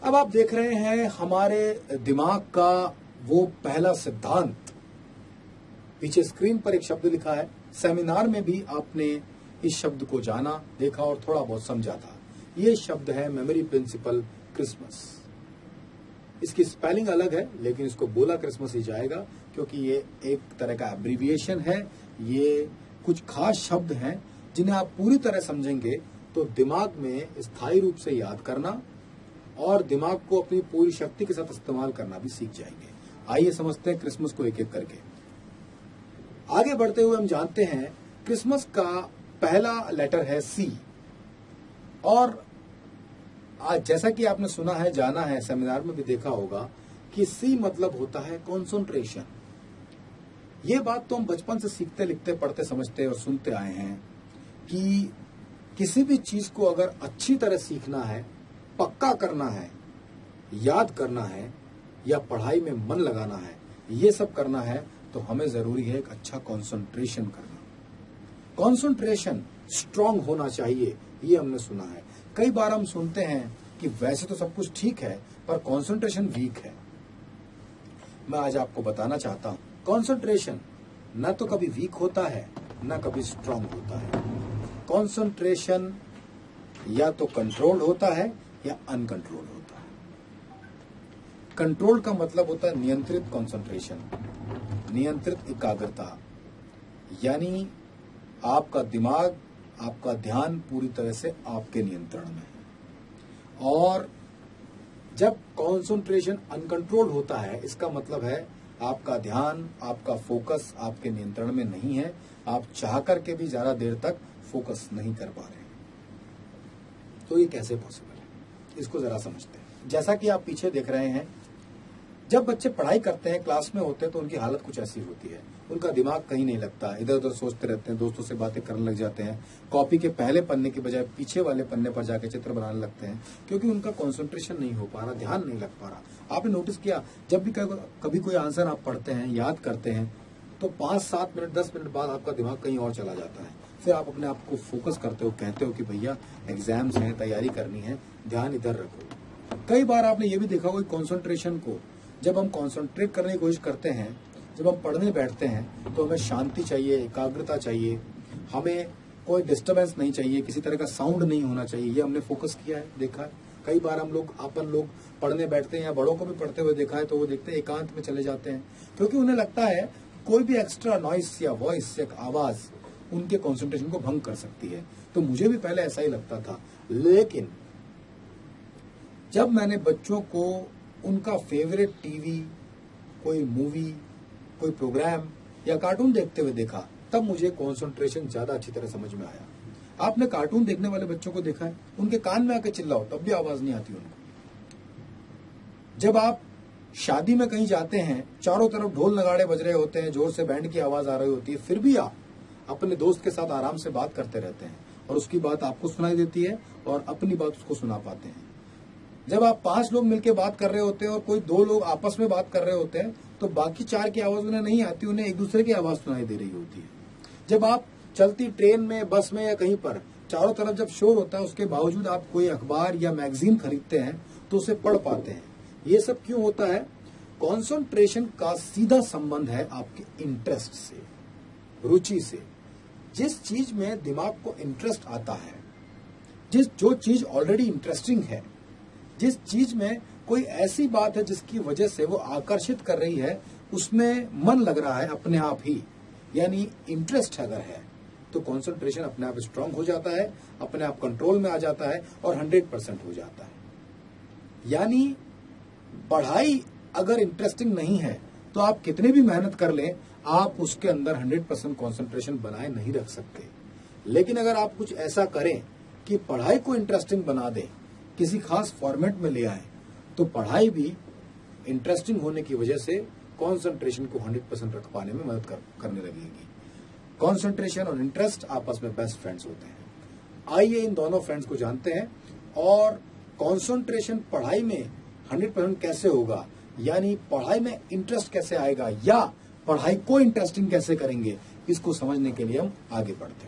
अब आप देख रहे हैं हमारे दिमाग का वो पहला सिद्धांत। पीछे स्क्रीन पर एक शब्द लिखा है, सेमिनार में भी आपने इस शब्द को जाना, देखा और थोड़ा बहुत समझा था। ये शब्द है मेमोरी प्रिंसिपल क्रिसमस। इसकी स्पेलिंग अलग है लेकिन इसको बोला क्रिसमस ही जाएगा क्योंकि ये एक तरह का एब्रीविएशन है। ये कुछ खास शब्द हैं जिन्हें आप पूरी तरह समझेंगे तो दिमाग में स्थायी रूप से याद करना और दिमाग को अपनी पूरी शक्ति के साथ इस्तेमाल करना भी सीख जाएंगे। आइए समझते हैं क्रिसमस को एक एक करके। आगे बढ़ते हुए हम जानते हैं क्रिसमस का पहला लेटर है सी। और आज जैसा कि आपने सुना है, जाना है, सेमिनार में भी देखा होगा कि सी मतलब होता है कंसंट्रेशन। ये बात तो हम बचपन से सीखते, लिखते, पढ़ते, समझते और सुनते आए हैं कि किसी भी चीज को अगर अच्छी तरह सीखना है, पक्का करना है, याद करना है या पढ़ाई में मन लगाना है, ये सब करना है तो हमें जरूरी है एक अच्छा कंसंट्रेशन करना। कंसंट्रेशन स्ट्रांग होना चाहिए, ये हमने सुना है। कई बार हम सुनते हैं कि वैसे तो सब कुछ ठीक है पर कंसंट्रेशन वीक है। मैं आज आपको बताना चाहता हूं, कंसंट्रेशन न तो कभी वीक होता है न कभी स्ट्रांग होता है। कंसंट्रेशन या तो कंट्रोल्ड होता है या अनकंट्रोल्ड होता है। कंट्रोल का मतलब होता है नियंत्रित कंसंट्रेशन, नियंत्रित एकाग्रता, यानी आपका दिमाग, आपका ध्यान पूरी तरह से आपके नियंत्रण में है। और जब कंसंट्रेशन अनकंट्रोल्ड होता है, इसका मतलब है आपका ध्यान, आपका फोकस आपके नियंत्रण में नहीं है। आप चाह करके भी ज्यादा देर तक फोकस नहीं कर पा रहे। तो ये कैसे पॉसिबल है, इसको जरा समझते हैं। जैसा कि आप पीछे देख रहे हैं, जब बच्चे पढ़ाई करते हैं, क्लास में होते हैं तो उनकी हालत कुछ ऐसी होती है। उनका दिमाग कहीं नहीं लगता, इधर उधर सोचते रहते हैं, दोस्तों से बातें करने लग जाते हैं, कॉपी के पहले पन्ने की बजाय पीछे वाले पन्ने पर जाके चित्र बनाने लगते हैं क्योंकि उनका कंसंट्रेशन नहीं हो पा रहा, ध्यान नहीं लग पा रहा। आपने नोटिस किया, जब भी कभी कोई आंसर आप पढ़ते हैं, याद करते हैं तो 5-7 मिनट 10 मिनट बाद आपका दिमाग कहीं और चला जाता है। फिर आप अपने आप को फोकस करते हो, कहते हो कि भैया एग्जाम्स हैं, तैयारी करनी है, ध्यान इधर रखो। कई बार आपने ये भी देखा होगा कंसंट्रेशन को, जब हम कंसंट्रेट करने की कोशिश करते हैं, जब हम पढ़ने बैठते हैं तो हमें शांति चाहिए, एकाग्रता चाहिए, हमें कोई डिस्टर्बेंस नहीं चाहिए, किसी तरह का साउंड नहीं होना चाहिए। ये हमने फोकस किया है, देखा है। कई बार हम लोग, अपन लोग पढ़ने बैठते हैं या बड़ों को भी पढ़ते हुए देखा है तो वो देखते हैं एकांत में चले जाते हैं क्योंकि उन्हें लगता है कोई भी एक्स्ट्रा नॉइस या वॉइस या आवाज उनके कंसंट्रेशन को भंग कर सकती है। तो मुझे भी पहले ऐसा ही लगता था, लेकिन जब मैंने बच्चों को उनका फेवरेट टीवी, कोई मूवी, कोई प्रोग्राम या कार्टून देखते हुए देखा, तब मुझे कंसंट्रेशन ज्यादा अच्छी तरह समझ में आया। आपने कार्टून देखने वाले बच्चों को देखा है, उनके कान में आके चिल्लाओ तब भी आवाज नहीं आती उनको। जब आप शादी में कहीं जाते हैं, चारों तरफ ढोल नगाड़े बज रहे होते हैं, जोर से बैंड की आवाज आ रही होती है, फिर भी आप अपने दोस्त के साथ आराम से बात करते रहते हैं और उसकी बात आपको सुनाई देती है और अपनी बात उसको सुना पाते हैं। जब आप 5 लोग मिलकर बात कर रहे होते हैं और कोई 2 लोग आपस में बात कर रहे होते हैं तो बाकी 4 की आवाज उन्हें नहीं आती, उन्हें एक दूसरे की आवाज सुनाई दे रही होती है। जब आप चलती ट्रेन में, बस में या कहीं पर चारों तरफ जब शोर होता है, उसके बावजूद आप कोई अखबार या मैगजीन खरीदते हैं तो उसे पढ़ पाते हैं। ये सब क्यों होता है? कंसंट्रेशन का सीधा संबंध है आपके इंटरेस्ट से, रुचि से। जिस चीज में दिमाग को इंटरेस्ट आता है, जो चीज ऑलरेडी इंटरेस्टिंग है, जिस चीज में कोई ऐसी बात है जिसकी वजह से वो आकर्षित कर रही है, उसमें मन लग रहा है अपने आप ही, यानी इंटरेस्ट अगर है तो कंसंट्रेशन अपने आप स्ट्रांग हो जाता है, अपने आप कंट्रोल में आ जाता है और 100% हो जाता है। यानी पढ़ाई अगर इंटरेस्टिंग नहीं है तो आप कितने भी मेहनत कर लें, आप उसके अंदर 100% कंसंट्रेशन बनाए नहीं रख सकते। लेकिन अगर आप कुछ ऐसा करें कि पढ़ाई को इंटरेस्टिंग बना दें, किसी खास फॉर्मेट में ले आए, तो पढ़ाई भी इंटरेस्टिंग होने की वजह से कंसंट्रेशन को 100% रख पाने में मदद करने लगेगी। कंसंट्रेशन और इंटरेस्ट आपस में बेस्ट फ्रेंड्स होते हैं। आइए इन दोनों फ्रेंड्स को जानते हैं और कंसंट्रेशन पढ़ाई में 100% कैसे होगा, यानी पढ़ाई में इंटरेस्ट कैसे आएगा या पढ़ाई को इंटरेस्टिंग कैसे करेंगे, इसको समझने के लिए हम आगे बढ़ते हैं।